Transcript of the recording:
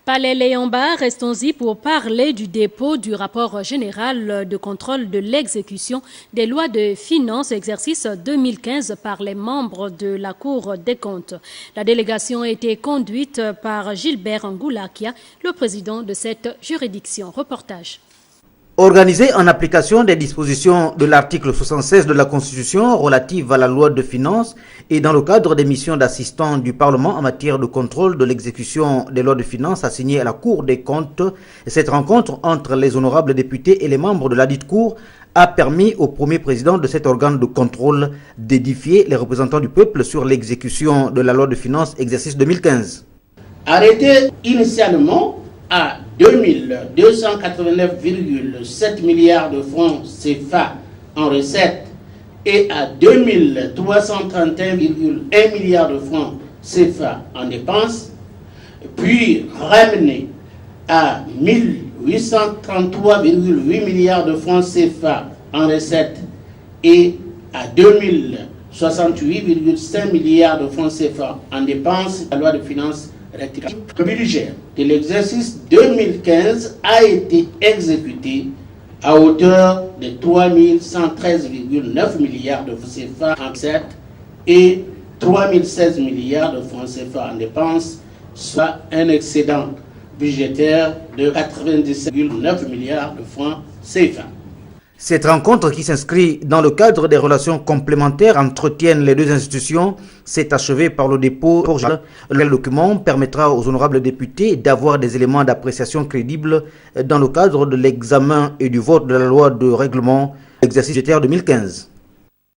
Palais Léon-Bar, restons-y pour parler du dépôt du rapport général de contrôle de l'exécution des lois de finances exercice 2015 par les membres de la Cour des comptes. La délégation a été conduite par Gilbert Ngoulakia, le président de cette juridiction. Reportage. Organisé en application des dispositions de l'article 76 de la Constitution relative à la loi de finances et dans le cadre des missions d'assistants du Parlement en matière de contrôle de l'exécution des lois de finances assignées à la Cour des comptes, cette rencontre entre les honorables députés et les membres de la dite Cour a permis au premier président de cet organe de contrôle d'édifier les représentants du peuple sur l'exécution de la loi de finances exercice 2015. Arrêté initialement à 2289,7 milliards de francs CFA en recettes et à 2331,1 milliards de francs CFA en dépenses, puis ramené à 1833,8 milliards de francs CFA en recettes et à 2068,5 milliards de francs CFA en dépenses, la loi de finances rectificative. Le budget de l'exercice 2015 a été exécuté à hauteur de 3113,9 milliards de francs CFA en recettes et 3016 milliards de francs CFA en dépenses, soit un excédent budgétaire de 97,9 milliards de francs CFA. Cette rencontre qui s'inscrit dans le cadre des relations complémentaires entretiennent les deux institutions s'est achevée par le dépôt. Le document permettra aux honorables députés d'avoir des éléments d'appréciation crédibles dans le cadre de l'examen et du vote de la loi de règlement exercice budgétaire 2015.